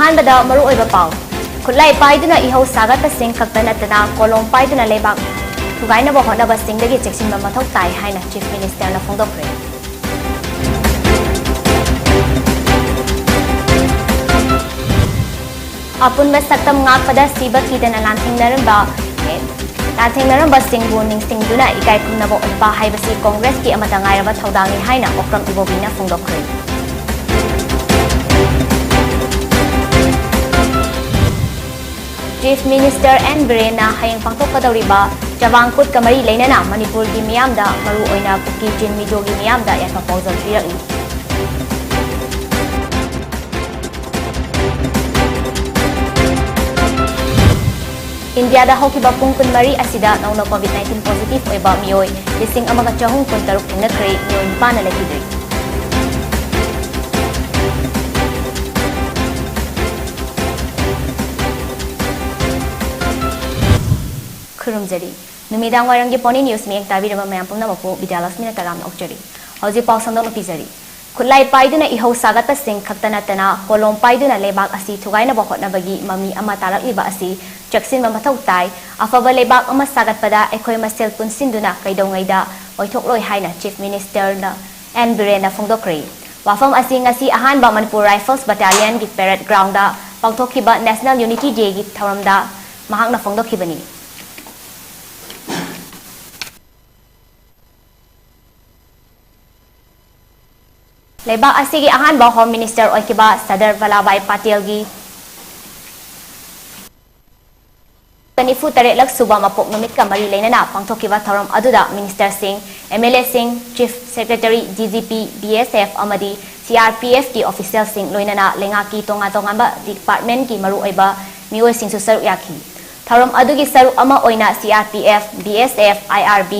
अहानबदा मरु ओइबा पाव खुलाई पाइदुना इहौ सागतसिंग खक्तनतना कोलम पाइदुना लेबाक थुगाइनबा होटनबसिंगदगी चेक्सिनबा मथौ ताइ हाइना chief मिनिस्टरना फोंदोखरे अपुनबा सक्तम ngakpada siba kidana lanthingnaramb singbu ningsingduna ikai kumnabo utpa haibasi congress ki amata ngairaba thaudangi haina okram ibobina phongdokhre Chief Minister N Birena hayang pangthokadawriba Jawangkut kamari leinana Manipur gi miyamda maru oina kuki jin mijo gi miyamda ya proposal piraki India da hokiba pungpun mari asida nauna COVID-19 positive oiba miyoi lising amaga chahung puntaruk tingnakre miyoi nipana lakidri Kurumjari numidang warangi poni news mi ektabi rama mayam pumnamapu Bidyalaxmi na taram okjari hauji pausandong nupijari Kulai paiduna ihau sagata sing khaktanatana kolom paiduna lebak asi thugaina ba hotnabagi mami ama tarakliba asi jaksin ma mathau tai afaba lebak ama sagatpada ekhoi masel punsinduna kaidongaida oithokloi haina chief minister na N Birena phongdokre wafam asi ngasi ahanba Manipur Rifles Battalion gi parade ground da pangthokhiba National Unity Day gi tharamda mahakna phongdokhibani Lebak asigi ahanba Home Minister oikiba Sadar Vallabhbhai Patel gi Kanifu tare lak suba mapok numit ka mari leinana pangthokiba thoram aduda Minister Singh MLA Singh Chief Secretary DGP BSF amadi CRPF ki official Singh loinana lenga ki tonga tongamba department ki maru oiba mioi sing su saru yakhi thoram adugi saru ama oina CRPF BSF IRB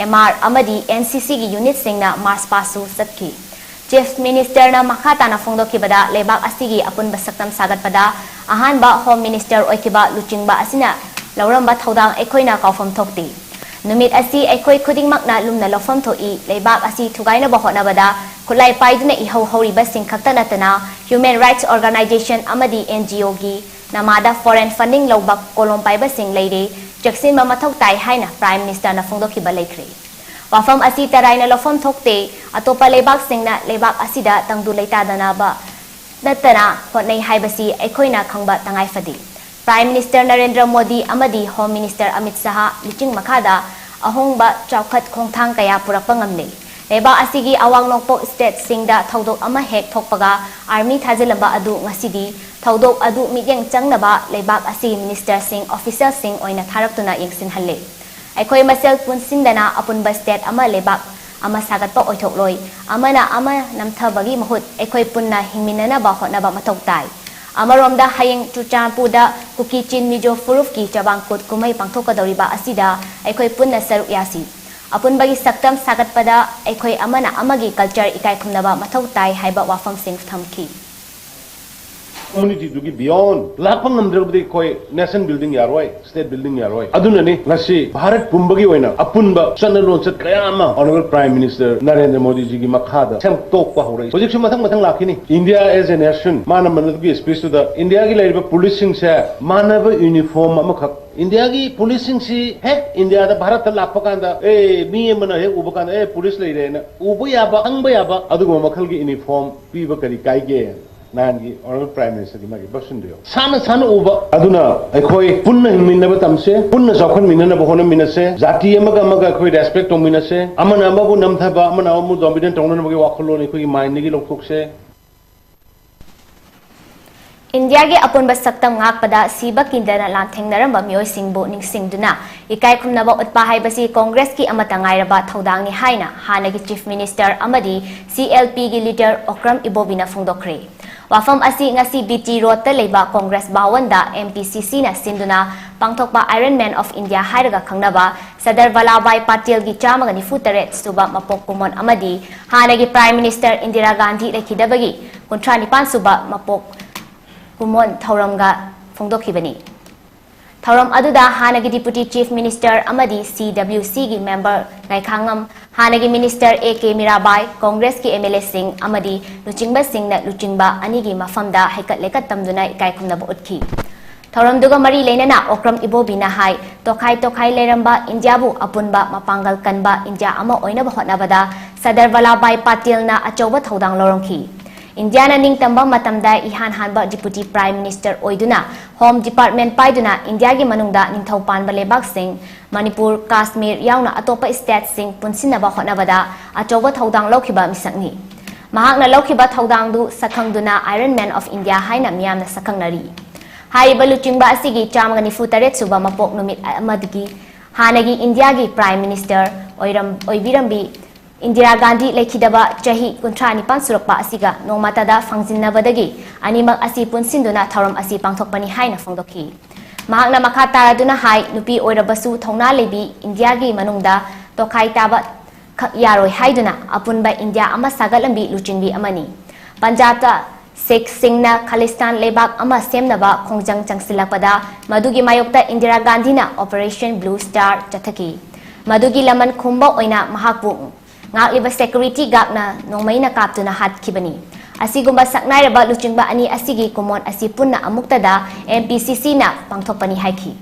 MR amadi NCC gi unit singna Mars pasu satki Chief Minister na makatana phongdokhibada lebak asigi apunba saktam sagatpada ahanba Home Minister oikiba luchingba asina lauramba thaudang ekhoina kaufam thokti numit asi ekhoi khudingmakna lumna lofam thoi lebak asi thugaina ba hotnabada khulai paiduna ihau horiba singkhaktanatana Human Rights Organization amadi NGO gi namada foreign funding lobak kolom paiba sing leire jaksin ma mathok tai haina Prime Minister na phongdokhiba leikre Wafam asi taraina lofam thokte atopa lebak singna lebak asida tangdu leitadana ba natana hotnei haibasi ekhoina khangba tangai fadi Prime Minister Narendra Modi amadi Home Minister Amit Shah liching makhada ahongba chawkhat khongthang kaya purakpa ngamle lebak asigi awang nokpok state singda thaudok ama hek thokpaga army thajilamba adu ngasidi thaudok adu mityang changnaba lebak asi Minister Singh officer Singh oina tharaktuna yengsin halle Aikoi masel punsindana apunba state ama lebak ama sagatpa oithokloi amana ama namthabagi mahut aikoi punna hingminana ba hotnaba mathok tai amaromda hayeng chuchanpuda kuki chin mijo furuf ki chabangkut kumai pangthokadoriba asida aikoi punna saru yasi apunbagi saktam sagatpada aikoi amana amagi culture ikai khumnaba mathok tai haiba wafam sing thamki Community to give beyond lapang amdrobdi koi nation building yaroi state building yaroi aduna ni ngasi bharat pumbagi oina apunba channel launch kayama honorable Prime Minister Narendra Modi ji gi makhada sem tok pa horai project mathang lakhini India as a nation mana manadgi speech to the India gi laiba policing se manaba uniform amakha India gi policing si hek India da bharat ta lapakanda mi mana hek ubakanda police leire na ubu yaba angba yaba adugo makhal gi uniform piba kari kai ge Nangi honorable Prime Minister ki magi basundiyo sana uba aduna ekhoi punna hingminna tamse punna jokhan minna bohona minase jati amaga ekhoi respect tominase amana amabu namthaba amana amu dominant tongna magi wakholo ni ekhoi mind ni lokthokse India ge apunba saktam ngakpada siba kindana lanthengnaramba mioi singbo ningsingduna ikai khumnaba utpa haibasi Congress ki amata ngairaba thaudangni haina hanagi Chief Minister amadi CLP gi leader Okram Ibobina phongdokre Wafam asi ngasi BT Road ta leiba Congress Bawanda MPCC na sinduna pangthokpa Iron Man of India hairaga khangnaba Sadar Vallabhbhai Patel gi chamaga ni futare suba mapok kumon amadi hanagi Prime Minister Indira Gandhi lekhidabagi 19 suba mapok kumon thauramga phongdokhibani Thauram aduda hanagi Deputy Chief Minister amadi CWC gi member Ngaikhangam hanagi Minister AK Mirabai Congress ki MLA Singh amadi Luchingba Singh na Luchingba ani gi mafamda haikat lekat tamduna ikai khumnaba utki Thauram duga mari leinana okram ibobina hai tokhai leramba India bu apunba mapangal kanba India ama oina ba hotnabada Sardar Vallabhbhai Patel na achoba thodang lorongki India na ningtamba matamda ihan hanba Deputy Prime Minister oiduna Home Department paiduna India gi manungda ningthau panba lebak sing Manipur Kashmir yauna atopa state sing punsinaba hotnabada achoba thodang lokhiba misakni mahakna lokhiba thodang du sakhangduna Iron Man of India haina miyamna sakhangnari Hariba luchingba asigi chamga nifu taret suba mapok numit amadgi hanagi India gi Prime Minister oibirambi Indira Gandhi lekhidaba chahi kuntrani pan surakpa asiga nongmatada fangjinnabadagi animak asi punsinduna tharam asi pangthokpani haina phongdokhi mahakna makha taraduna hai nupi oirabasu thongna lebi India gi manungda tokhai taba yaroi haiduna apunba India ama sagalambi luchingbi amani Punjab ta Sheikh Singna Khalistan lebak ama semnaba khongjang changsilakpada madugi mayokta Indira Gandhi na Operation Blue Star chathaki madugi laman khumba oina mahakpu ngakliba security gakna nongmaina kaptuna hatkibani asigumba saknairaba luchingba ani asigi kumon asipunna amuktada MPCC na pangthokpani haiki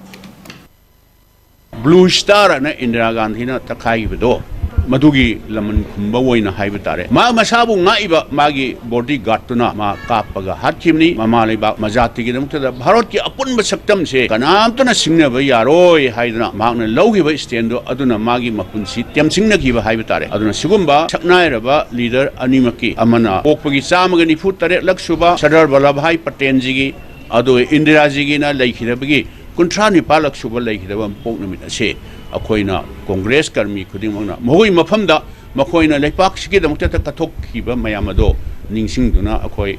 Blue Star na Indira Gandhi na takai bido madugi laman khumba woina haiba tare ma masabu ngaiba magi bodyguard tuna ma kapaga hatkimni mama leba majati gi namukta bharat ki apunba saktam se kanam tuna singna ba yaroi haidna magna lawgiba stand do aduna magi mapunsi temsingna gi ba haiba tare aduna sigumba saknairaba leader animaki amana okpagi chamaga nifu tare laksuba Sardar Vallabhbhai Patel ji gi adu Indira ji gi na laikhirabagi kuntra nipalak suba laikhiraba poknamit ase akoina Congress karmi khudimangna mohoi mafamda makoina leipak sigi damukta kathok khiba mayamado ningsingduna akoi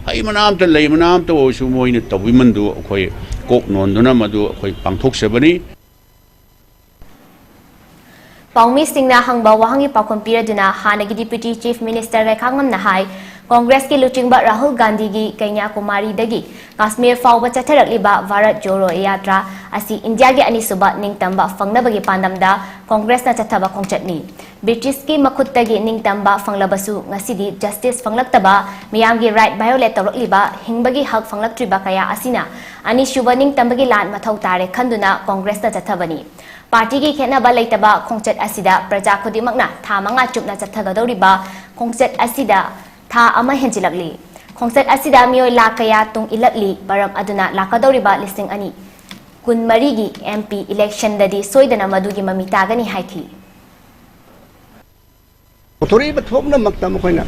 hai manam ta lei manam ta osu moina tawimandu akoi kok nonduna madu akoi pangthok sebani Pangmi Singna hangba wahangi pakhom piraduna hanagi Deputy Chief Minister Ngaikhangam na hai Congress ki luchingba Rahul Gandhi gi Kanya Kumari dagi Kashmir fawba chatharakliba Bharat Jodo Yatra asi India gi ani suba ningtamba fangnabagi pandamda Congress na chathaba khongchatni British ki makhuttagi ningtamba fanglabasu ngasidi justice fanglaktaba miyamgi right violate tawrakliba hingbagi hak fanglaktriba kaya asina ani suba ningtambagi lan mathau tare khanduna Congress na chathabani Party ki khenaba leitaba khongchat asida praja khudimakna thamanga chupna chathagadoriba khongchat asida tha ama henjilakli khongchat asida mioi lakaya tung ilakli baram aduna lakadoriba listing ani kun marigi MP election dadi soidana madugi mamita gani haiki Otori ba thopna makta mokoina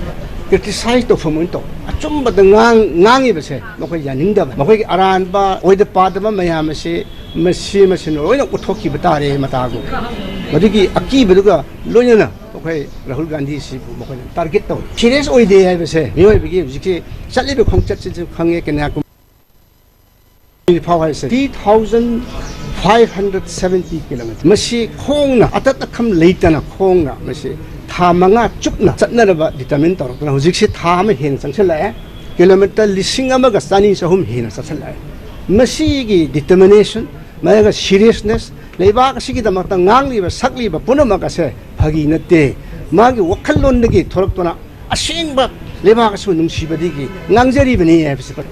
criticize to fomunto achum ba ngangi ba se mokoi yaningda ba mokoi aran ba oida pa da ba mayam se masi no oina uthoki batare matago madugi aki beduga loyana mokoi Rahul Gandhi si mokoi target to serious oide ai ba se mioi bigi jiki chali be khongchat se khange kena ko 3,570 kilometers masi khongna atat kham leitana khongna masi thamanga chupna chatnaraba determine torokna hujikse thama hen changchela kilometer lising amaga sani sahum hen chachela masi gi determination maga seriousness leiba sigi damakta ngangli ba sakli ba punamaga se phagi nate magi wakhallon dagi thoraktona asingba leiba su nungsibadigi ngangjari bani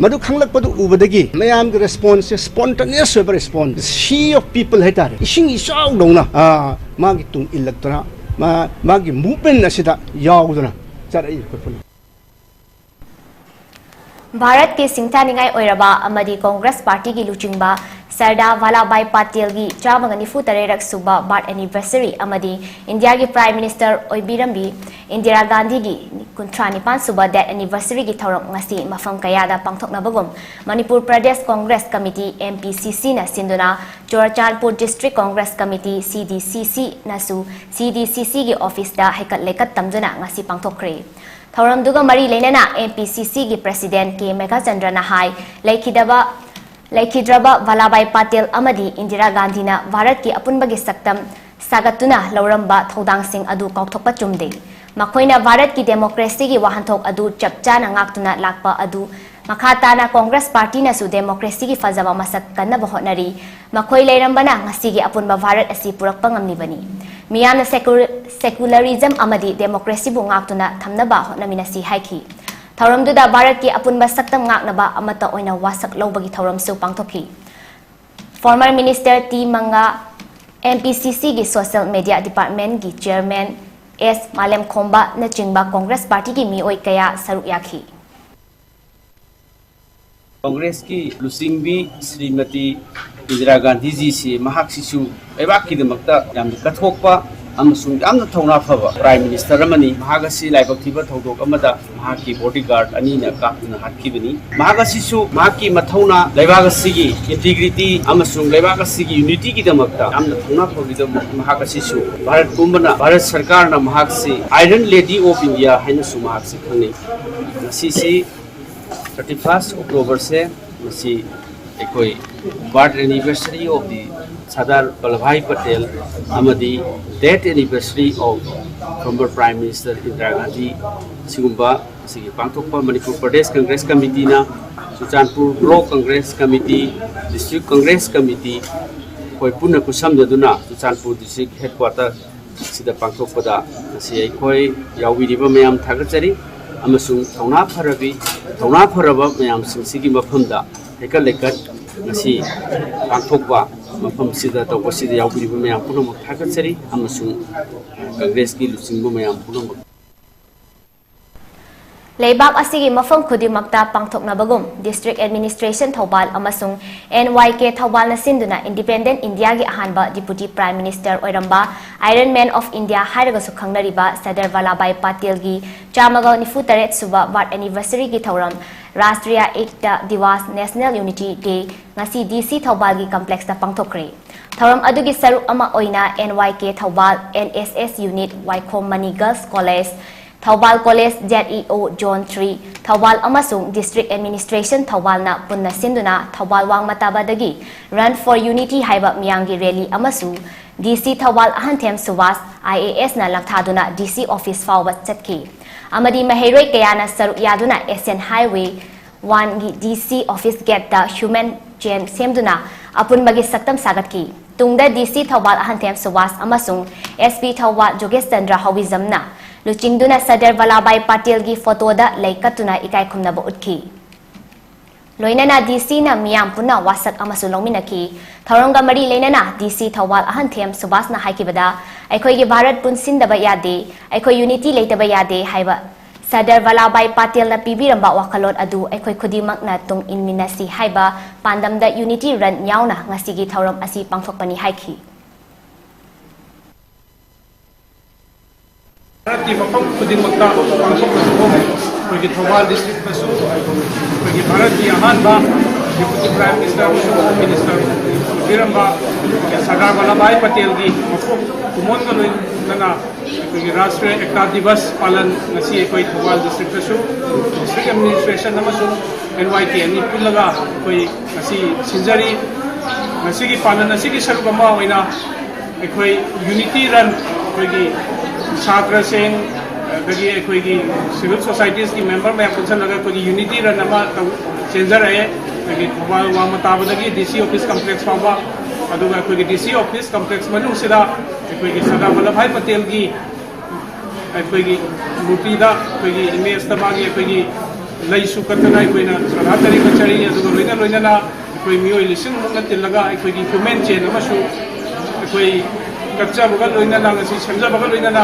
madu khanglakpadu ubadagi mayam gi response spontaneous response sea of people hetar ising isau dongna magi tung ilaktona magi movement asida yauduna charai khopun Bharat ke singthaningai oiraba amadi Congress Party ki luchingba Sardar Vallabhbhai Patel gi chamanga nifu tarerak suba birth anniversary amadi India gi Prime Minister oibirambi Indira Gandhi gi kuntrani pan suba death anniversary gi thauram ngasi mafam kayada pangthoknabagum Manipur Pradesh Congress Committee MPCC na sinduna Churachandpur District Congress Committee CDCC nasu CDCC gi office da hekat lekat tamjuna ngasi pangthokre Thauram duga mari lenana MPCC gi President K Meghachandra na hai Laikhidraba Vallabhbhai Patel amadi Indira Gandhi na Bharat ki apunbagi saktam sagatuna lauramba thodang sing adu kaukthokpa chumde makoina Bharat ki democracy gi wahanthok adu chapchana ngaktuna lakpa adu makhata na Congress Party na su democracy gi fazaba masak kanna bahonari makhoi leirambana ngasigi apunba Bharat asi purakpa ngamnibani miyamna secularism amadi democracy bu ngaktuna thamnaba hotnaminasi haiki Thauramduda Bharat ki apunba saktam ngaknaba amata oina wasak lobagi thauram su pangthoki Former Minister T Manga MPCC ki Social Media Department ki Chairman S Malem Khomba na chingba Congress Party ki mioi kaya saruk yakhi Congress की लुसिंगबी श्रीमती इंदिरा गांधी जी से महाक सिसु लेबाक की दमकता याम कथोकपा अमसुंग यामना थौना फबा prime minister अमनी महागसी लाइबक थिबा थौदोक अमदा महाकी bodyguard अनी न कापना हातखिबनी महागसिसु महाकी मथौना लेबागसिगी integrity अमसुंग लेबागसिगी unity की दमकता यामना थौना फबिद महागसिसु भारत कुंबना भारत सरकार न महाकसी आयरन लेडी ऑफ इंडिया हैनसु महाकसी खंगनी नसीसी 31 October से मसी एकोई birth anniversary of the Sardar Vallabhbhai Patel अमदी death anniversary of former prime minister Indira Gandhi सिगुम्बा सिगी पांथोकपा मणिपुर प्रदेश कांग्रेस कमिटी ना सुचानपुर block Congress committee district Congress committee कोई पुनः कुसमदुना सुचानपुर डिस्ट्रिक्ट हेडक्वार्टर सिदा पांथोकपदा मसी एकोई याविरिबा मयाम थागचरी अमसुंग थौना फरबी थौना फरबा मयाम सिंसिगी मफमदा लेकर लेकर ngasi pangthokba mafam sida tawba sida yaubiriba mayam punamak thakatsari amasung congress ki lusingba mayam punamak Leibak asigi mafam khudimakta pangthoknabagum district administration Thobal amasung NYK Thobal na sinduna independent India gi ahanba deputy prime minister oiramba Iron Man of India hairaga su khangnariba Sardar Vallabhbhai Patel gi chamaga 93 suba birth anniversary gi thauram Rashtriya Ekta Divas National Unity Day ngasi DC Thobal gi complex da pangthokre thauram adugi saruk ama oina NYK Thobal NSS unit Waikhom Mani Girls College Thobal College ZEO Zone 3 Thobal amasung District Administration Thobal na punna sinduna Thobal wang matabadagi Run for Unity haiba miyangi rally amasu DC Thobal Ahanthem Subas IAS na langthaduna DC office fawba chatki amadi maheroi kayana saru yaduna SN Highway 1 gi DC office gate da human chain semduna apun bagi saktam sagatki tungda DC Thobal Ahanthem Subas amasung SP Thobal Jogesh Chandra Hawizamna Luchingduna Sardar Vallabhbhai Patel gi photo da laikatuna ikai khumnaba utki Loinana DC na miyam puna wasak amasu longminaki Tharonga mari leinana DC Thobal Ahanthem Subas na haikibada aikhoi gi Bharat punsindaba yade aikhoi unity leitaba yade haiba Sardar Vallabhbhai Patel na pibiramba wakalon adu aikhoi khudimak na tung inminasi haiba pandamda unity run nyauna ngasigi thauram asi pangthokpani haiki Bharat मफम खुदिमक्ता पांथोकनाबो Thoubal district Bharat की अहानबा deputy prime minister home minister बिरंबा सरदार वल्लभभाई पटेल की मफम कुमोन का लोइनना राष्ट्रीय एकता दिवस पालन ngasi कोई Thoubal district district administration NYK अनि पुलगा कोई ngasi सिंजरी ngasi की पालन ngasi की सरुगमा होइना कोई यूनिटी रन कोई छात्र सिंह दगी अखोगी सिविल सोसाइटीज की मेंबर में पुंसन लगा कोई यूनिटी रन अमा चेंजर है दगी थोबाल वाम ताबदगी DC ऑफिस कॉम्प्लेक्स फावा अदुगा कोई DC ऑफिस कॉम्प्लेक्स मनु सिदा कोई सरदार वल्लभभाई पटेल की कोई मूर्ति दा कोई इमेज तमागी कोई लई सुकतना कोई ना सरातरी कचरी अदुगा लोइना लोइना कोई मियो लिसिंग मुंगा तिलगा कोई ह्यूमन चेन अमसु कोई कच्चा बगल लोइना ngasi semja बगल लोइना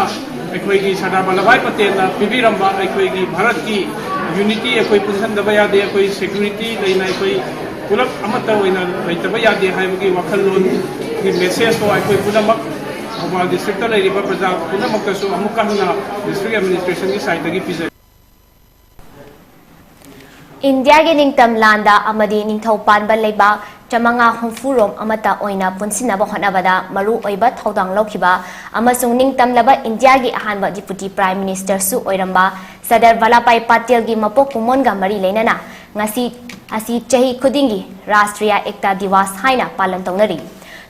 कोई सरदार वल्लभभाई पटेल ना पिबिरंबा कोई भारत की यूनिटी कोई पुंसनदबा यादे कोई सिक्योरिटी लेना कोई पुलप अमत होइना लेतबा यादे हाइबगी वखलोन की मेसेज तो कोई पुनमक थौबाल डिस्ट्रिक्ट लेरिबा प्रजा पुनमकसु अमुक हना डिस्ट्रिक्ट एडमिनिस्ट्रेशन की साइड की पिजे India gi ningtam landa amadi ningthau panba leiba chamanga humfurom amata oina punsinaba honabada maru oiba thodang lokhiba amasung ningtam laba India gi ahanba deputy prime minister su oiramba Sardar Vallabhbhai Patel gi mapok kumon ga mari leinana ngasi asi chahi khudingi Rashtriya Ekta Divas haina palan tawnari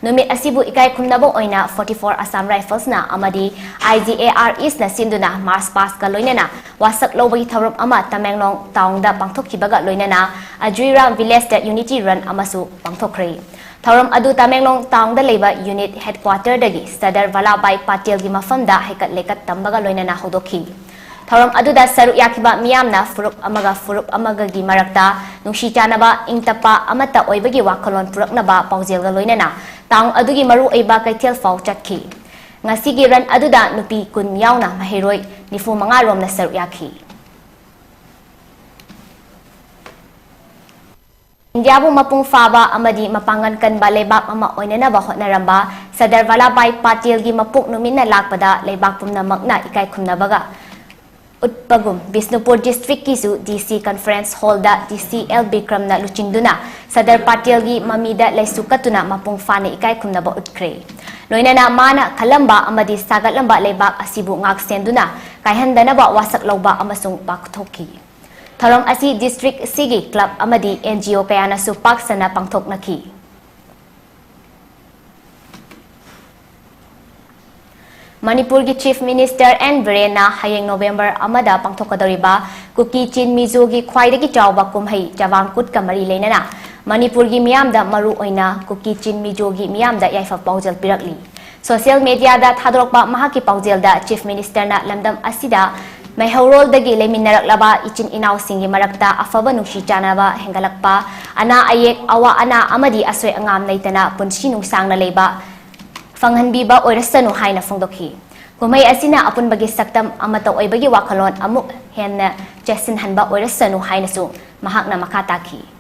Numit asibu ikai khumnabo oina 44 Assam Rifles na amadi IGAR is na sinduna Mars Pass ka loinana wasak lobagi thauram ama Tamenglong taong da pangthokhibaga loinana Ajriram Village that Unity Run amasu pangthokre Thorom adu Tamenglong Town da leba unit headquarter dagi Sadar Vallabhai Patil gi mafamda hekat lekat tambaga loinana hodokhi. Thorom adu da saruk yakiba miyamna furup amaga gi marakta nungshi chanaba ingtapa amata oibagi wakalon puraknaba paujel ga loinana Town adu gi maru aiba kaithel fau chatki. Ngasigi ran adu da nupi kun yauna mahiroi nifu mangarom na saruk yakhi. Indiabu mapung faba amadi mapangan kan ba lebak ama oinana ba hotnaramba Sadar Vallabhai Patil gi mapuk numin na lakpada lebak pumna magna ikay kumna baga Utpagum Bisnupur District kisu DC Conference Hall da DC L Bikram na luchingduna Sadar Patil gi mamida laysukatuna mapung fani ikay kumna ba utkre Loinana mana kalamba amadi sagatlamba lebak asibu ngaksenduna kayhandana ba wasak lawba amasung bakuthoki Thorom asi district sigi club amadi NGO kaya na supak sana pangthok naki. Manipur gi Chief Minister N Virena hayeng November amada pangthok kadoriba kuki chin mizo gi khwaidagi chawba kumhai jawangkut kamari leinana Manipur gi miyamda maru oina kuki chin mizo gi miyamda yaifa paujal pirakli. Social media da thadrokpa mahaki paujel da Chief Minister na lamdam asida May haurol dagi leminarak laba ichin inaw singi marakta afaba nungshi chanaba hengalakpa ana ayek awa ana amadi asoy angam naitana punsi nungsang na leba fanghanbiba oirasanu haina fongdokhi kumay asina apun bagi saktam amataw ay bagi wakalon amuk henna jasin hanba oirasanu haina su mahak na makataki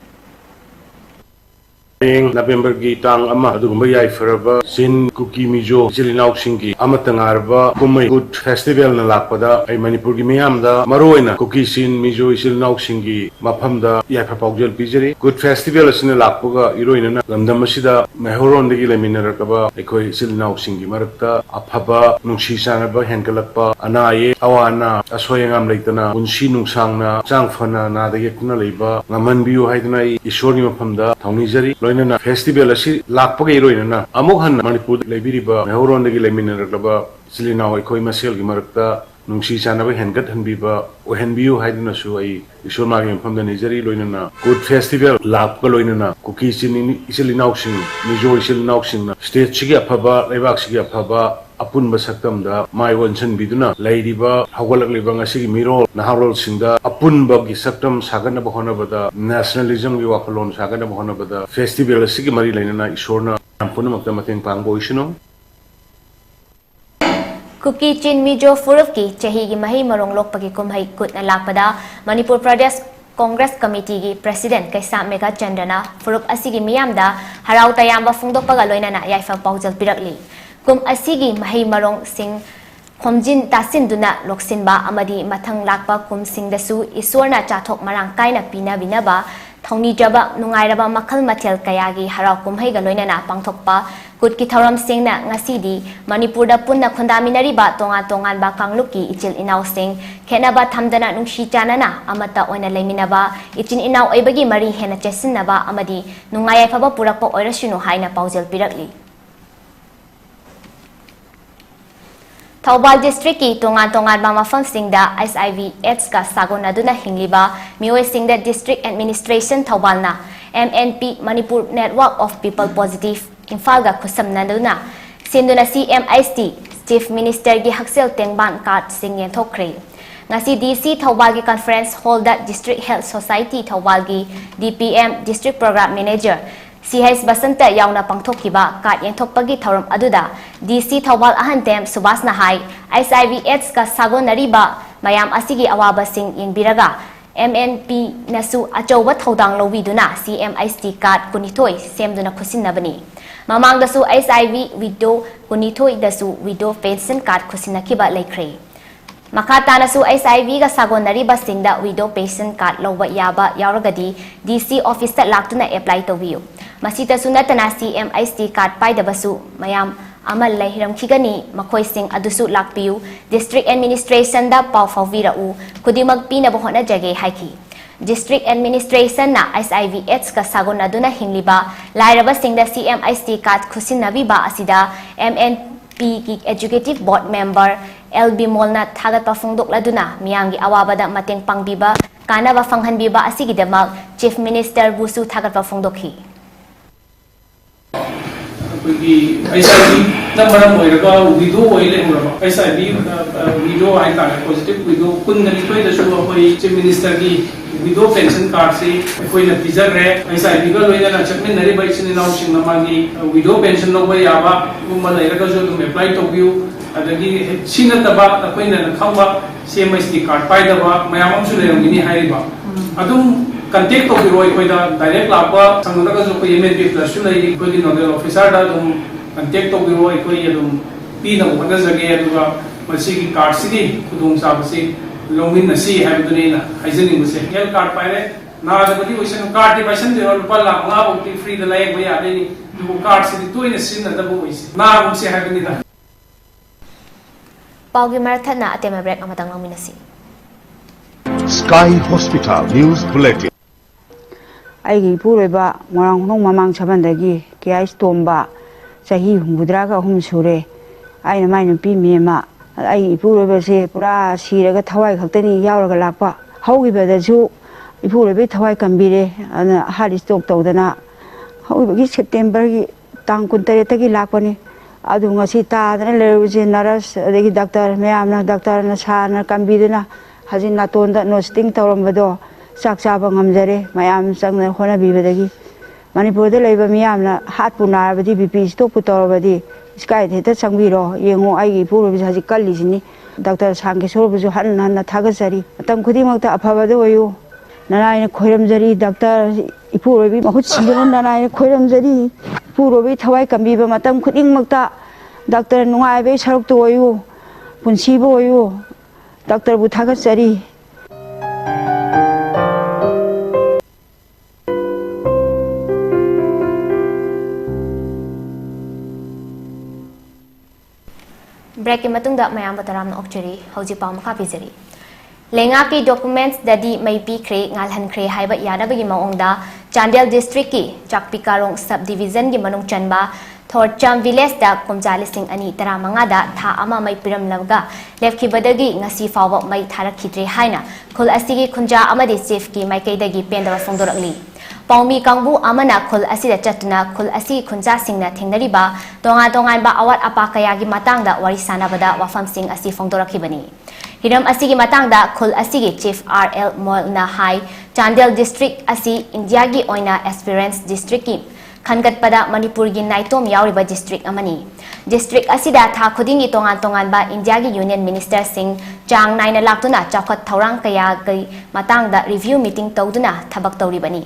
November gi tang ama adugumba yai faraba sin kuki mijo jilinau singi amatangarba kumai good festival na lakpada ai Manipur gi miyamda maroina kuki sin mijo jilinau singi maphamda yai papaujal pijari good festival asina lakpuga iroina na lamdam asida mehoron degi leminarakaba ekoi jilinau singi marakta aphaba nungsi sanaba henkalakpa anaye awana asoyangam leitana unsi nungsangna changfana na degi kuna leiba ngamanbiu haidna ishori maphamda thaunijari loinana festival asi lakpaga iroinana amuk han Manipur leibiriba mehoron degi leminarakaba silinaw ekoi masel gi marakta nungsi chanaba hengat hanbiba ohenbiu haidna su ai ishor magi maphamda nijari loinana good festival lakpa loinana kuki sin isilinaw sing mijo isilinaw sing state chigi aphaba leibak chigi aphaba apun basaktam da mai wonchen biduna leiriba hawalak lebang asigi miro naharol singda apun bagi saktam sagana bahona bada nationalism gi wakalon sagana bahona bada festival asigi mari lainana ishorna ampuna makta mateng pangbo isino Kuki chin mijo furufki chahi gi mahi marong lokpagi kumhai kut na lakpada Manipur Pradesh Congress Committee gi President Kaisa Mega Chandana furup asigi miyamda harau tayamba fungdokpaga loinana yaifa paujal pirakli kum asigi mahi marong sing khomjin tasinduna loksinba amadi mathang lakpa kum singdasu isorna chathok marang kaina pina binaba thongni jaba nungairaba makhal mathel kayagi harau kumhai ga loinana pangthokpa kutki thoram singna ngasidi Manipur da punna khondaminari ba tongan ba kangluki ichil inaw sing khenaba thamdana nungshi chanana amata oina leiminaba ichin inaw oibagi mari hena chesinaba amadi nungayai phaba purakpa oirasunu haina paujal pirakli Thoubal District ki tongan ba mafam singda SIV AIDS ka sagon aduna hingliba mioi singda District Administration Thoubal na MNP Manipur Network of People Positive Infal ga kusam naduna sinduna CMIST Chief Minister gi Haksel Tengban card singyen thokre ngasi DC Thoubal gi Conference Hall da District Health Society Thoubal gi DPM District Program Manager CHS Basanta yauna pangthokiba kat yengthokpagi thorom aduda DC Thoubal AHANTHEM Subas Nahai SIV AIDS ka sagon nariba mayam asigi awaba sing yengbiraga MNP nasu achoba thodang lowiduna CMIST kat kunithoi semduna khusinnabani mamang dasu SIV widow kunithoi dasu widow pension card khusinakiba leikre Makata na su SIV ga sagon nariba singda widow pension card lowa yaba yauragadi DC office ta laktuna apply to view Masita sunatana CMIST card pai dabasu mayam amal lahiram khigani makhoi sing adusu lakpiu district administration da pau favira u kudimag pina bohona jage haiki district administration na SIV AIDS ka sagon aduna hingliba lairaba singda CMIST card khusinabi ba asida MNP ki executive board member LB Molna thagat pafungdok laduna miyangi awabada mateng pangbiba kanaba fanghanbiba asigidamak Chief Minister Busu thagat pafungdokhi ꯑꯩꯈꯣꯏꯒꯤ HIV number ꯑꯣꯏꯔꯒ widow ꯑꯣꯏ ꯂꯩꯍꯧꯔꯕ HIV widow ꯍꯥꯏꯇꯥꯔꯦ ꯄꯣꯖꯤꯇꯤቭ widow 22ꯗꯁꯨ ꯑꯩꯈꯣꯏ chief ꯃꯤꯅꯤꯁꯇꯔꯒꯤ widow pension ꯀꯥꯔꯗꯁꯤ ꯑꯩꯈꯣꯏꯅ ꯄꯤꯖꯈ꯭ꯔꯦ HIVꯒ ꯂꯣꯏꯅꯅ ꯆꯠꯃꯤꯟꯅꯔꯤꯕ ꯏꯆꯤꯟ ꯏꯅꯥꯎꯁꯤꯡꯅ ꯃꯥꯒꯤ ꯋꯤꯗꯣ ꯄꯦꯟꯁꯟ ꯂꯧꯕ ꯌꯥꯕꯒꯨꯝꯕ ꯂꯩꯔꯒꯁꯨ ꯑꯗꯨꯝ ꯑꯦꯄ꯭ꯂꯥꯏ ꯇꯧꯕꯤꯌꯨ ꯑꯗꯒꯤ ꯁꯤ ꯅꯠꯇꯕ ꯑꯩꯈꯣꯏꯅ ꯈꯪꯕ CMST ꯀꯥꯔꯗ ꯄꯥꯏꯗꯕ ꯃꯌꯥꯝ ꯑꯃꯁꯨ ꯂꯩꯔꯝꯒꯅꯤ ꯍꯥꯏꯔꯤꯕ ꯑꯗꯨꯝ कंटेक्ट तौर डायरेक्ट लाप संगू MNP plus nodal officer contact तौर पीना होटजगे कार्ड से खुद चाबी लौमीनसी हाइजनिंगसे हेल्थ कार्ड पाए नादबी कार्ड पाइसन लुपा लाख मंगाफी फ्रीद लाइक यादनी कार्ड से तोयन सिजनदबसे नागुमसे हाइबनिदा पाउगी मरथना अतेम break अमतंग लौमीनसी Sky Hospital News Bulletin. ꯑꯩꯒꯤ ꯏꯄꯨꯔꯣꯏꯕ ꯃꯣꯏꯔꯥꯡꯈꯣꯡ ꯃꯃꯥꯡ ꯁꯥꯕꯟꯗꯒꯤ ꯀꯦ.ꯑꯥꯏ. ꯇꯣꯝꯕ ꯆꯍꯤ 63 ꯁꯨꯔꯦ ꯑꯩꯅ ꯃꯥꯏ ꯅꯨꯄꯤ ꯃꯦꯝꯃ ꯑꯩꯒꯤ ꯏꯄꯨꯔꯣꯏꯕꯁꯦ ꯄꯨꯔꯥ ꯁꯤꯔꯒ ꯊꯋꯥꯏ ꯈꯛꯇꯅꯤ ꯌꯥꯎꯔꯒ ꯂꯥꯛꯄ ꯍꯧꯈꯤꯕꯗꯁꯨ ꯏꯄꯨꯔꯣꯏꯕꯒꯤ ꯊꯋꯥꯏ ꯀꯟꯕꯤꯔꯦ ꯑꯗꯨꯅ ꯍꯥꯔꯠ ꯁ꯭ꯇ꯭ꯔꯣꯛ ꯇꯧꯗꯅ ꯍꯧꯈꯤꯕꯒꯤ ꯁꯦꯞꯇꯦꯝꯕꯔꯒꯤ ꯇꯥꯡ 23ꯗꯒꯤ ꯂꯥꯛꯄꯅꯤ ꯑꯗꯨ ꯉꯁꯤ ꯇꯥꯗꯅ ꯂꯩꯔꯨꯕꯁꯦ ꯅꯔꯁ ꯑꯗꯒꯤ ꯗꯥꯛꯇꯔ ꯃꯌꯥꯝꯅ ꯗꯥꯛꯇꯔꯅ ꯁꯥꯔꯅ ꯀꯟꯕꯤꯗꯨꯅ ꯍꯧꯖꯤꯛ ꯅꯥꯇꯣꯟꯗ ꯅꯣꯁꯇꯤꯡ ꯇꯧꯔꯝꯕꯗꯣ ꯆꯥꯛ ꯆꯥꯕ ꯉꯝꯖꯔꯦ ꯃꯌꯥꯝ ꯆꯪꯅ ꯍꯣꯠꯅꯕꯤꯕꯗꯒꯤ ꯃꯅꯤꯄꯨꯔꯗ ꯂꯩꯕ ꯃꯤꯌꯥꯝꯅ ꯍꯥꯔꯠꯄꯨ ꯅꯥꯔꯕꯗꯤ BP ꯁ꯭ꯇ꯭ꯔꯣꯛꯄꯨ ꯇꯧꯔꯕꯗꯤ ꯁ꯭ꯀꯥꯏꯗ ꯍꯦꯛꯇ ꯆꯪꯕꯤꯔꯣ ꯌꯦꯡꯉꯣ ꯑꯩꯒꯤ ꯏꯄꯨꯔꯣꯏꯕꯁꯦ ꯍꯧꯖꯤꯛ ꯀꯜꯂꯤꯁꯤꯅꯤ ꯗꯥꯛꯇꯔ ꯁꯥꯡꯀꯦꯁꯣꯔꯕꯨꯁꯨ ꯍꯟꯅ ꯍꯟꯅ ꯊꯥꯒꯠꯆꯔꯤ ꯃꯇꯝ ꯈꯨꯗꯤꯡꯃꯛꯇ ꯑꯐꯕꯗ ꯑꯣꯏꯌꯨ ꯅꯅꯥꯏꯅ ꯈꯣꯏꯔꯝꯖꯔꯤ ꯗꯥꯛꯇꯔ ꯏꯄꯨꯔꯣꯏꯕꯤ ꯃꯍꯨꯠ ꯁꯤꯟꯗꯨꯅ ꯅꯅꯥꯏꯅ ꯈꯣꯏꯔꯝꯖꯔꯤ ꯏꯄꯨꯔꯣꯏꯕꯤ ꯊꯋꯥꯏ ꯀꯟꯕꯤꯕ ꯃꯇꯝ ꯈꯨꯗꯤꯡꯃꯛꯇ ꯗꯥꯛꯇꯔ ꯅꯨꯡꯉꯥꯏꯕꯒꯤ ꯁꯔꯨꯛꯇ ꯑꯣꯏꯌꯨ ꯄꯨꯟꯁꯤꯕ ꯑꯣꯏꯌꯨ ꯗꯥꯛꯇꯔꯕꯨ ꯊꯥꯒꯠꯆꯔꯤ ब्रेक की मतुंगदा मयाम बतराम ओक्चरी हौजी पाव मखा पिजरी लेंगा की डॉक्यूमेंट्स ददी मई पीख्रे ngalhankhre haiba yanabagi maongda Chandel district की चाकपिकारोंग सब डिवीजन की मनुंग चनबा थोरचम विलेज दा कुमजालिसिंग अनि तरा मंगादा था अमा मई पिरम लवगा लेफ्खिबदगी ngasi फाव मई थारखिद्रे हाइना खुल असिगी खुंजा अमदि चीफ की माइकैदगी पेंदवा फोंदोरकली पाउमी कांगबू अमना खुल असिदा चतुना खुल असी खुंजा सिंगना थेंगनरिबा तोंगा तोंगानबा अवात अपा कयागी मातांगदा वारी सानाबदा वाफम सिंग असी फोंदोरखिबनी हिरम असिगी मातांगदा खुल असिगी चीफ RL मोलना हाई चांडियल डिस्ट्रिक्ट असी इंडिया की ओइना एक्सपीरियंस डिस्ट्रिक्ट की खनगतपदा मणिपुर की नाइतोम यावरिबा डिस्ट्रिक्ट अमनी डिस्ट्रिक्ट असिदा था खुदिंगी तोंगान तोंगानबा इंडिया की यूनियन मिनिस्टर सिंह चांग नाइना लाक्तुना चाखत थौरांग कया गई मातांगदा रिव्यू मीटिंग तौदुना थबक तौरिबनी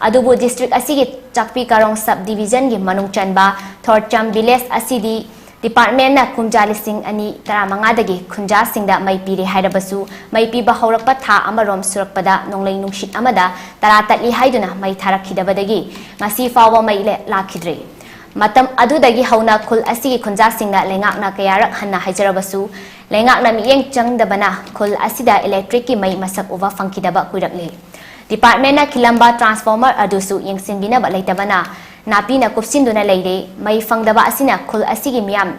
अदुबु डिस्ट्रिक्ट असिगी चाकपी कारोंग सब डिवीजन की मनुंग चनबा थोरचम विलेज असिदी डिपार्टमेंट ना कुमजालिसिंग अनि तरामंगादगी खुंजा सिंगदा मई पीरे हाइरबसु मई पीबा हौरकपा था अमरोम सुरकपदा नोंगलै नुंगशित अमदा तरा तली हाइदुना मई थारखिदबदगी ngasi फाव मई लाखिद्रे मतम अदुदगी हौना खुल असिगी खुंजा सिंगदा लेंगाकना कयारक हन्ना हाइजरबसु लेंगाकना मियेंग चंगदबना खुल असिदा इलेक्ट्रिक की मई मसक उवा फंखिदबा कुइरकले डिपार्टमेंट ना खिलंबा ट्रांसफॉर्मर अदुसु यंगसिनबिनबा लैतबना नापीना कुपसिंदुना लैरे मई फंगदबा असिना खुल असिगी मियाम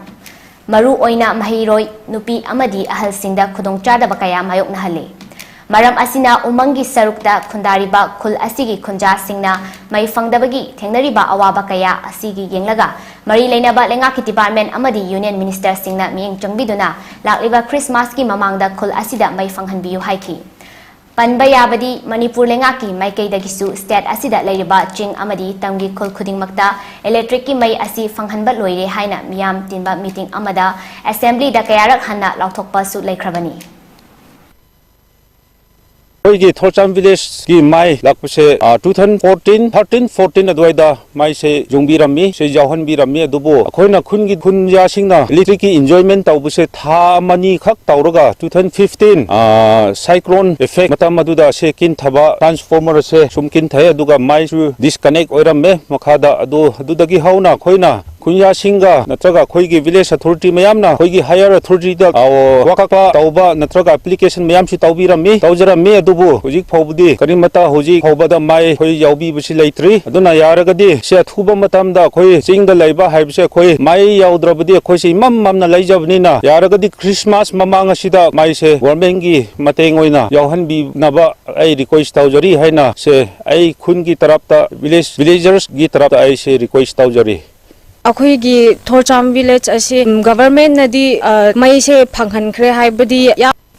मरु ओइना महिरोय नुपी अमदी अहलसिंगदा खुदोंचादबा कया मायोकनहले मरम असिना उमंगी सरुकदा खुंदारिबा खुल असिगी खुंजा सिंगना मई फंगदबगी थेंगनरिबा अवाबा कया असिगी येंगलगा मरी लेनाबा लेंगाकी डिपार्टमेंट अमदी यूनियन मिनिस्टर सिंगना मियेंग चंगबिदुना लाक्लिबा क्रिसमस की ममांगदा खुल असिदा मई फंगहनबियु हाइखी पनबा याबदी मणिपुर लेंगाकी माइकैदगिसु स्टेट असिदा लैरिबा चिंग अमदी तंगी खुल खुदिंगमक्ता इलेक्ट्रिक की मई असि फंगहनबा लोइरे हाइना मियाम तिनबा मीटिंग अमदा असेंबली दा कयारक हन्ना लाउथोकपासु लैख्रबनी की थोरचाम विलेज की माई लाकपसे 2013-14 अदवाइदा माई से जोंबिरमी से जावहनबिरमी अदुबो अखोइना खुनगी खुनजा सिंगना इलेक्ट्रिक की एंजॉयमेंट तौबसे था मनी खक तौरगा 2015 साइक्लोन इफेक्ट मतम अदुदा से किन थबा ट्रांसफॉर्मर से सुमकिन थाय अदुगा माई सु डिस्कनेक्ट ओइरमे मखादा अदुदगी हौना खोइना खुंजा सिंगा नत्रगा खोइगी विलेज अथॉरिटी मयामना खोइगी हायर अथॉरिटी दा वाकापा तौबा नत्रगा एप्लीकेशन मयाम सि तौबिरमी तौजरमी अदुबु हुजिक फौबदी करिमता हुजिक फौबदा माई खोइ याउबी बसि लैत्रि अदुना यारगदी से थुबा मतमदा खोइ चिंगदा लैबा हाइबसे खोइ माई याउद्रबदी खोइ सि इमम ममना लैजबनिना यारगदी क्रिसमस ममांग असिदा माई से गवर्नमेंट की मतेंग ओइना यावहनबी नबा आई रिक्वेस्ट तौजरी हैना से आई खुन की तरफता विलेजर्स की तरफता आई से रिक्वेस्ट तौजरी ꯑꯩꯈꯣꯏꯒꯤ ꯊꯣꯔꯆꯥꯝ ꯚꯤꯂꯦꯖ ꯑꯁꯤ ꯒꯚꯔꯟꯃꯦꯟꯠꯅꯗꯤ ꯃꯩꯁꯦ ꯐꯪꯍꯟꯈ꯭ꯔꯦ ꯍꯥꯏꯕꯗꯤ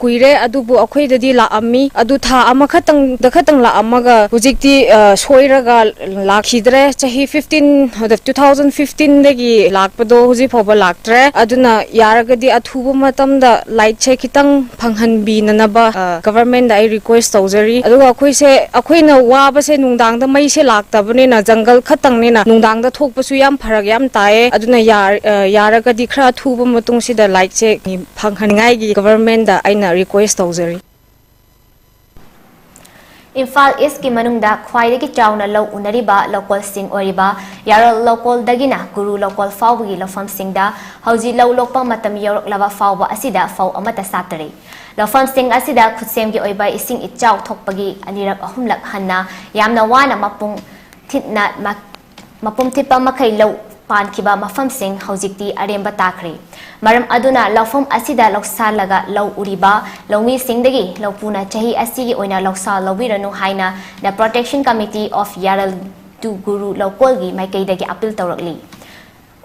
ꯀꯨꯏꯔꯦ ꯑꯗꯨꯕꯨ ꯑꯩꯈꯣꯏꯗꯗꯤ ꯂꯥꯛꯑꯝꯃꯤ ꯑꯗꯨ ꯊꯥ ꯑꯃꯈꯛꯇꯪ ꯂꯥꯛꯑꯝꯃꯒ ꯍꯧꯖꯤꯛꯇꯤ ꯁꯣꯏꯔꯒ ꯂꯥꯛꯈꯤꯗ꯭ꯔꯦ ꯆꯍꯤ 2015 ꯗꯒꯤ ꯂꯥꯛꯄꯗꯣ ꯍꯧꯖꯤꯛ ꯐꯥꯎꯕ ꯂꯥꯛꯇ꯭ꯔꯦ ꯑꯗꯨꯅ ꯌꯥꯔꯒꯗꯤ ꯑꯊꯨꯕ ꯃꯇꯝꯗ ꯂꯥꯏꯠꯁꯦ ꯈꯤꯇꯪ ꯐꯪꯍꯟꯕꯤꯅꯅꯕ ꯒꯚꯔꯟꯃꯦꯟꯠꯗ ꯑꯩ ꯔꯤꯀ꯭ꯋꯦꯁ ꯇꯧꯖꯔꯤ ꯑꯗꯨꯒ ꯑꯩꯈꯣꯏꯅ ꯋꯥꯕꯁꯦ ꯅꯨꯡꯗꯥꯡꯗ ꯃꯩꯁꯦ ꯂꯥꯛꯇꯕꯅꯤꯅ ꯖꯪꯒꯜ ꯈꯛꯇꯪꯅꯤꯅ ꯅꯨꯡꯗꯥꯡꯗ ꯊꯣꯛꯄꯁꯨ ꯌꯥꯝ ꯐꯔꯛ ꯌꯥꯝ ꯇꯥꯏꯌꯦ ꯑꯗꯨꯅ ꯌꯥꯔꯒꯗꯤ ꯈꯔ ꯑꯊꯨꯕ ꯃꯇꯨꯡꯁꯤꯗ ꯂꯥꯏꯠꯁꯦ ꯐꯪꯍꯟꯅꯤꯡꯉꯥꯏꯒꯤ ꯒꯚꯔꯟꯃꯦꯟꯠꯗ ꯑꯩꯅ ꯔꯤꯀ꯭ꯋꯦꯁ ꯇꯧꯖꯔꯤ Imphal East ki manungda khwaidagi chauna lau unariba local sing oriba yarol local dagina guru local fawgi lofam singda hauji lau lokpa matam yorok lava fawba asida faw amata satare lofam sing asida khutsem gi oiba ising ichau thokpagi anirak ahumlak hanna yamna wana mapum thitpa makhai lau पानखिबा मफम Singh हौजिक्ति अरेंबा ताखरे मरम अदुना लौफम असिदा लौसा लगा लौ उरिबा लौमी सिंहदगी लौपुना चही असिगी ओइना लौसा लौबिरनु हाइना द प्रोटेक्शन कमिटी ऑफ यारल टू गुरु लौकोलगी माइकैदगी अपील तौरकली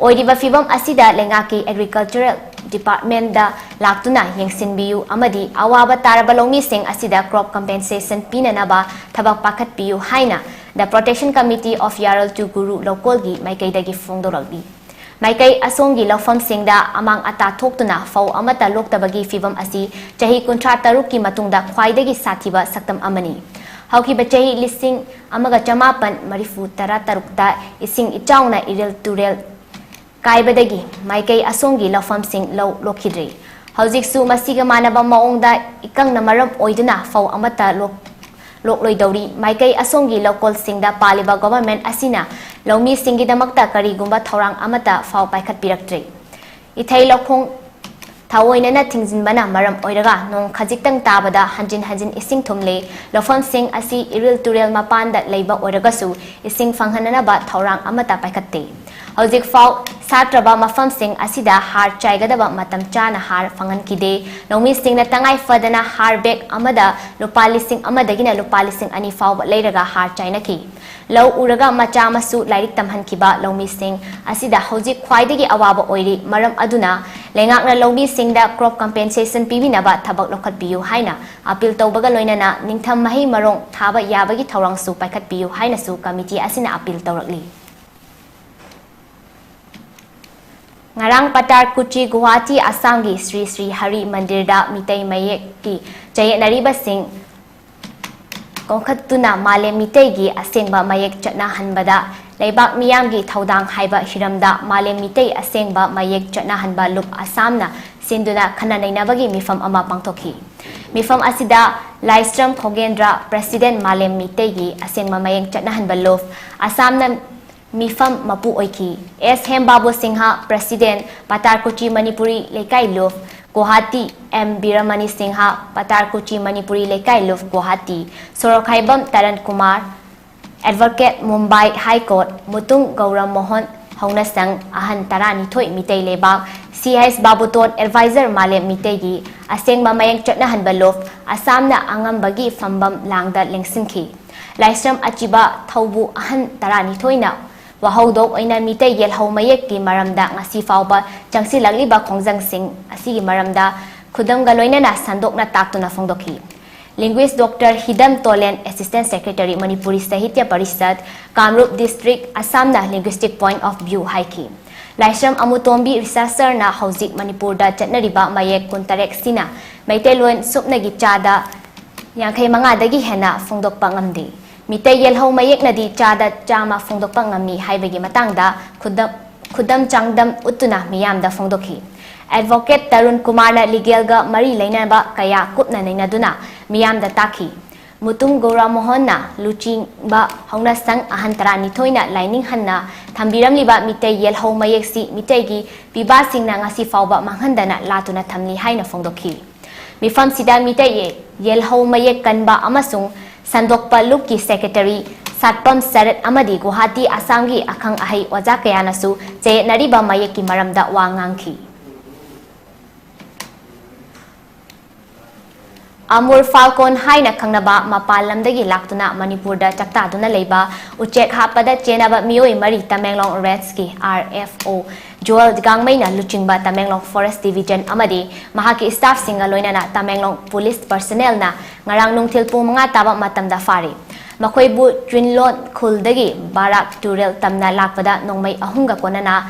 ओइरिबा फिबम असिदा लेंगाकी एग्रीकल्चरल डिपार्टमेंट दा लाक्तुना यंगसिनबियु अमदी अवाबा तारबा लौमी सिंह असिदा क्रॉप कंपेंसेशन पिननबा थबक पाखतपियु हाइना The Protection Committee of Yaral to Guru Lokolgi Maikai dagi Fongdoragdi. Maikai Asongi Lofam Singda amang ata thoktuna faw amata loktabagi fibam asi chahi kuntra taruki matungda khwaidagi sathiba saktam amani. Haukiba chahi lising amaga chamapan marifu tara tarukta ising ichauna iril turel kaibadagi Maikai Asongi Lofam Sing law lokhidre. Haujiksu masiga manaba maongda ikang namaram oiduna faw amata Lokloi Dori, Maikai Asongi local singda paliba government asina, Lomi singi damakta karigumba Taurang amata faw paikat piraktre. Itai lokong tawoinana tingzinbana maram oiraga nong khajiktang tabada hanjin ising thumle, Lofam sing asi iril turel mapanda leiba oiragasu, ising fanghanana Taurang amata paikatte. Hauzik faw satraba mafam sing asida har chaigadaba matam chana har fangan kide nomi sing na tangai fadana har bek amada lupalising amadagina lupalising ani faw leiraga har chaina ki law uraga macha masu lairik tamhan kiba lomi sing asida hauzik khwaidagi awaba oiri maram aduna lengak na lomi sing da crop compensation pibinaba thabak lokhat biyu haina appeal tawbaga loinana ningtham mahi marong thaba yabagi thawrang su paikhat biyu haina su committee asina appeal tawrakli Ngarang Patar Kuchi Guwahati Assamgi Sri Sri Hari Mandir da Mitai Mayek ki Jayet Nariba Singh Kongkhatuna Male Mitai gi Asengba Mayek Chatna Hanbada Leibak Miyamgi Thaudang Haiba Hiramda Male Mitai Asengba Mayek Chatna Hanba Lup Assamna Sinduna Khananainabagi Mifam Ama Pangtokhi Mifam Asida Laistram Khogendra President Male Mitai gi Asengba Mayek Chatna Hanba Lup Assamna Mifam Mapu Oiki, S. Hem Babu Singha, President, Patarkuchi Manipuri Lekai Luf, Guwahati, M. Biramani Singha, Patarkuchi Manipuri Lekai Luf, Guwahati, Sorokhaibam Taran Kumar, Advocate Mumbai High Court, Mutung Gauram Mohan, Hongnasang, Ahan Tarani Toy Mitay Lebak, C.S. Babuton, Advisor Male Mitegi, Aseng Mamayang Chatnahan Balof, Assamna Angambagi Fambam Langda Lengsinki, Laistram Achiba Taubu Ahan Tarani Toyna, Wahawdok oina mitay yelhaw mayek ki maramda ngasi fawba jangsi lagliba khongjang sing asigi maramda khudam galoina na sandok na takto na fongdokhi Linguist Dr. Hidam Tolen Assistant Secretary Manipuri Sahitya Parishad Kamrup District Assam na Linguistic Point of View haiki Laishram Amutombi Researcher na Hauzik Manipur da chatnariba mayek kuntarek sina maitelon supnagi chada yangkai mangadagi hena fongdok pangamdi Mitay yelhaw mayek na di chada chama fongdokpa ngami haibagi matangda khudam changdam utuna miyamda fongdokhi Advocate Tarun Kumar na legal ga mari lainaba kaya kupna nainaduna miyamda takhi Mutung Gora Mohan na luching ba hongnasang ahantara nitoina lining hanna thambiram liba mitay yelhaw mayek si mitay gi bibasing na ngasi fawba manghandana latuna thamli haina fongdokhi Mifam sida mitay yelhaw mayek kanba amasung Sandokpa Lupki Secretary Satpam Sarat Amadi Guwahati Assamgi Akhang Ahai Waja Kayanasu Jayet Nariba Mayeki Maramda Wangangki Amur Falcon haina khangnaba mapal lamdagi laktuna Manipurda chaktaduna leiba uchek hapada chenaba mioi mari Tamenglong Reds-ki RFO Joel Gangmaina luchingba Tamenglong Forest Division amadi mahaki staff singa loinana Tamenglong Police personnel na ngarang nungthil pung mga taba matamda fari makhoi bu Trinlon Khuldagi Barak Turel tamna lakpada nongmai ahunga konana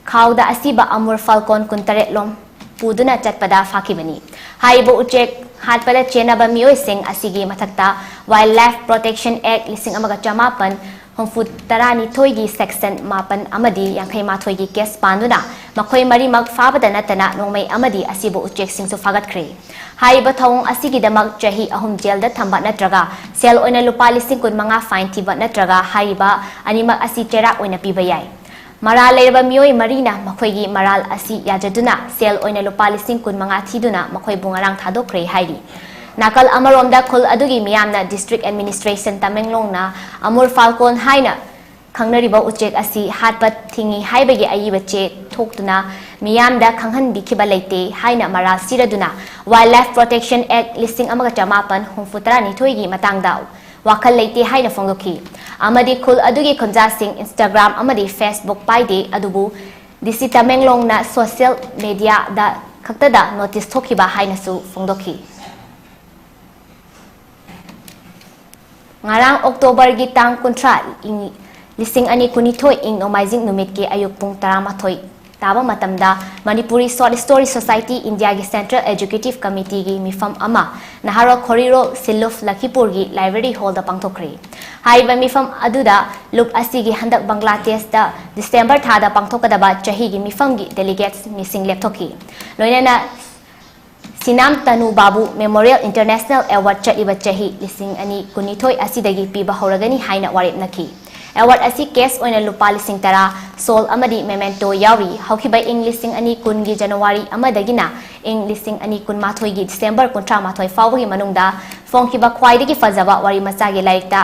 khawda asiba Amur Falcon kuntare lom puduna chatpada fakibani haibo uchek hatpada chenaba mioi sing asigi mathakta Wildlife Protection Act 1958 Hongfu tarani thoigi section 8 amadi yankhai ma thoigi case panduna makhoi mari mak fabada natana nongmai amadi asibo uchek sing su fagat khre haiba thong asigi damak chahi ahum jail da thamba natraga sel oina lupa lising kun manga fine thiba natraga haiba anima asi chera oina piba yai Maral lerba mioi marina makhoigi maral asi yajaduna sel oina lupa lising kun manga thiduna makhoi bungarang thadokre hairi nakal amaromda khul adugi miyamna district administration Tamenglong na Amur Falcon haina khangnariba uchek asi hatpat thingi haibagi ayiba che thoktuna miyamda khanghan bikhiba leite haina maral siraduna Wildlife Protection Act 1958 Hongfutarani thoigi matangda wakal leite haina fongdoki amadi khul adugi khonja sing Instagram amadi Facebook paide adubu disi Tamenglong na social media da khaktada notice thokiba haina su fongdoki ngarang October gi tang kuntra ing lising ani kunithoi ing nomaizing numit ki ayuk pung 13 taba matamda Manipuri Short Story Society India gi Central Executive Committee gi mifam ama naharo khoriro siluf Lakipur gi library hall da pangthokre haiba mifam aduda luk asigi handak Bangladesh da December thada pangthokadaba chahi gi mifam gi delegates missing lepthoki loinana Sinam Tanu Babu Memorial International Award chaliba chahi lising ani kunithoi asidagi piba horagani haina warip naki award asi case oina lupa lising tara sol amadi memento yawi haukiba ing lising ani kungi January amadagina ing lising ani kun mathoi gi December kontra mathoi fawgi manungda fongkiba khwaidagi fazaba wari machagi laikta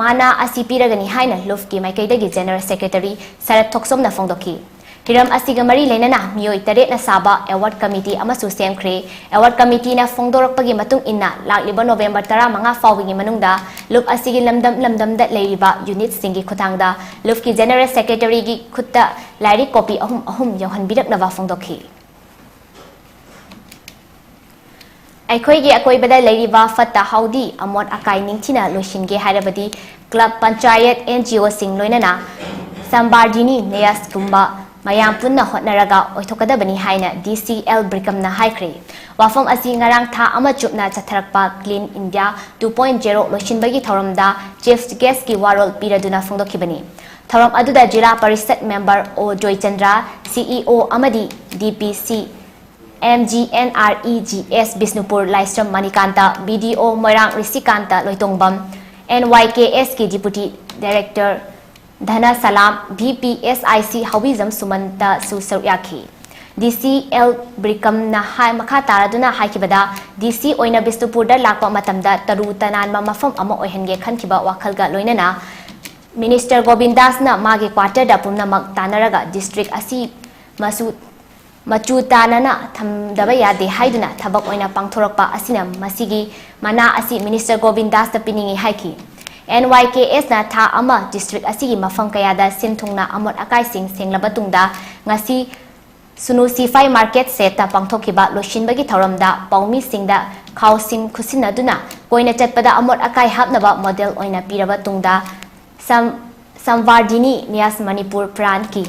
mana asi piragani haina lufki maikaidagi General Secretary Sarat Thoksomna fongdoki Hiram asiga mari leinana mioi taret na saba award committee amasu semkhre award committee na fongdorokpagi matung inna lakliba November 10 manga fawingi manungda lup asigi lamdam da leiriba unit singi khutangda lufki General Secretary gi khutta lairi copy ahum yauhan birak nawa fongdokhi Aikhoi gi akoi bada leiriba fatta haudi amot akai ningthina loishinge harabadi club panchayat NGO sing loinana Sambardini Neyas kumba Mayam punna hotnaraga oithokadabani haina DCL Brikamna haikre wafam asi ngarang tha ama chupna chatharakpa Clean India 2.0 loishinbagi thoramda chief guest ki warol piraduna fongdokibani thoram aduda jila parisat member O Joy Chandra CEO amadi DPC MGNREGS Bisnupur Laistram Manikanta BDO Moirang Risikanta Loitongbam NYKS ki deputy director Dhana Salam VPSIC Hawizam Sumanta Susaryaki DCL Brikam na hai makha taraduna haikibada DC oina Bisnupurda lakpa matamda taru tanan mafam ama oihange khankiba wakhalga loinana Minister Govindas na magi quarter da pumna mak tanaraga district asi machu tanana thamdaba yade haiduna thabak oina pangthorakpa asina masigi mana asi Minister Govindas da piningi haiki NYKS na tha ama district asigi mafam kayada sinthungna amot akai sing senglaba tungda ngasi sunu C5 market seta pangthokiba loshinbagi thoramda paumi singda khawsing khusinaduna koina chatpada amot akai hapnaba model oina piraba tungda Samvardini Nias Manipur Pran ki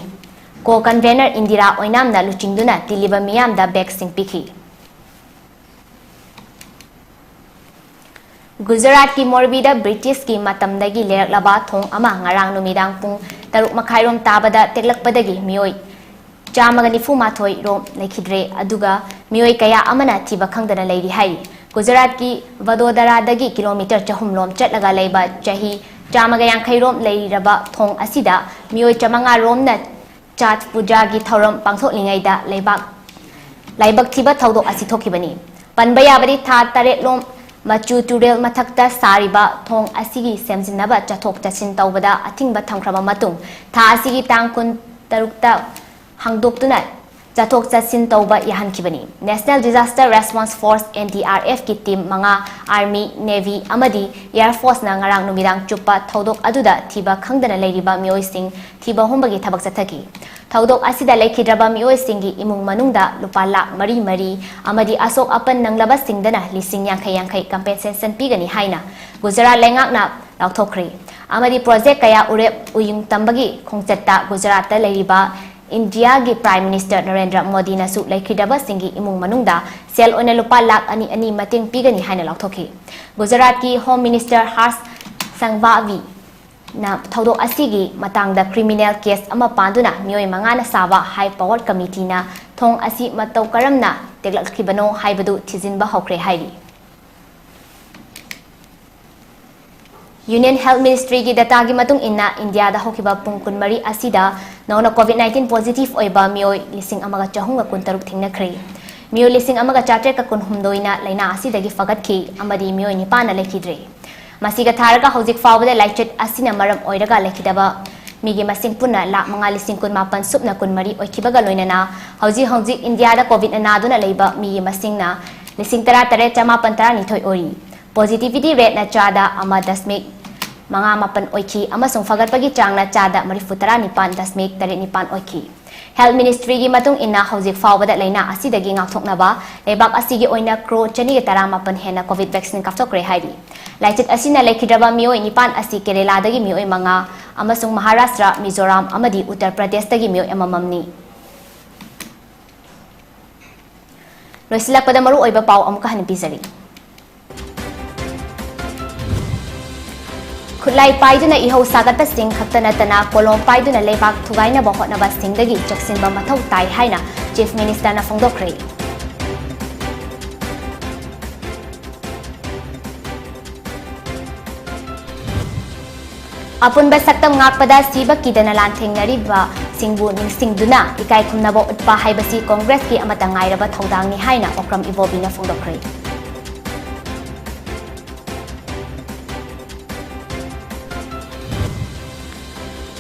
ko convener Indira oinamna luchingduna tiliba miyamda bek sing piki Gujarat ki Morbida British ki matamdagi leraklaba thong ama ngarang numidang pung 6:30 tabada teklakpadagi mioi chamagani fumathoi rom lekhidre aduga mioi kaya amana thiba khangdana leiri hai Gujarat ki Vadodara dagi kilometer 4 lom chatlaga leiba chahi chamaga yankhai rom leiraba thong asida mioi chamanga rom na chat puja gi thoram pangthoklingaida laibak thiba thawdok asi thokibani panbaya bari tha tare lom machu turel mathakta sariba thong asigi semjinaba chathok chachin tawbada athingba thamkraba matung tha asigi tangkun tarukta hangdoktuna Chathok Chatsin Tauba Yahankibani. National Disaster Response Force NDRF ki team mga Army, Navy, amadi Air Force na ngarang numidang chupa thaudok aduda thiba khangdana leiriba mioi sing thiba humbagi thabak chathaki. Thaudok asida lekhidraba mioi singi imung manungda lupa lak mari mari amadi asok apan nanglaba singdana lising yankhai compensation pigani haina Gujarat lengakna lauthokre. Amadi project kaya urep uyung tambagi khongchatta Gujarat ta leiriba India ki Prime Minister Narendra Modi na su laikhidaba singi imung manungda sel ona lupa lak ani mating pigani haina lauthoki. Gujarat ki Home Minister Harsh Sanghavi na thaudok asigi matangda criminal case ama panduna mioi manga na saba high power committee na thong asi matau karamna teglakkhibano haibadu thijinba hokre hairi. Union Health Ministry ki data gi matung inna India da hokiba pungkun mari asida nauna COVID-19 positive oiba mioi lising amaga chahunga kuntaruk thingna khre. Mioi lising amaga chatre ka kun humdoina laina asida gi fagat ki amadi mioi nipana lekhidre. Masiga tharaka hojik fawada laichet asina maram oiraga lekhidaba migi masing punna la mga lising kun mapan supna kun mari oikibaga loinana hojik India da COVID na duna leiba migi masing na lising tara tare chama pantara nithoi ori. Positivity rate na chada ama dasmik mga mapan oiki amasung fagat pagi chang na chada marifutara nipan dasmik tare nipan oiki. Health Ministry gi matung inna hojik fawada laina asidagi ngakthokna ba lebak asigi oina kro chani tara mapan hena COVID vaccine kapthokre hairi. Laichet asina lekhidraba mioi nipan asi Kerala dagi mioi mga amasung Maharashtra, Mizoram amadi Uttar Pradesh dagi mioi amamamni. Loisilak pada maru oiba pau amuka hanipizari. Khulai paiduna ihau sagata sing khaktana tana kolom paiduna lebak thugaina bahotna ba singdagi chaksinba mathau tai haina Chief Minister na phongdokre. Apun ba saktam ngakpada siba kidana lanthengnariba singbu ningsingduna ikai khumnabo utpa haibasi Congress ki amata ngairaba thodangni haina okram ibobina phongdokre.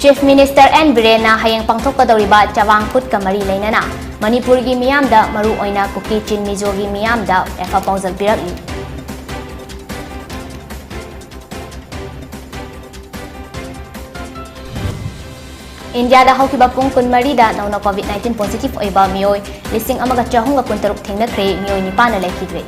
Chief Minister N. Birena hayang pangthokadoriba chawang khut kamari leinana Manipur gi miyamda maru oina kuki chin mizo gi miyamda efa pausal pirakni. India da hokiba pungkun marida nauna COVID-19 positive oiba mioi lising amaga chahunga kuntaruk thingna khre mioi nipana lekhidre.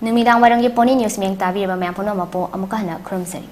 Numidang warang Pony News miyang tabi ba mayang puno mapo amuka na krumsari.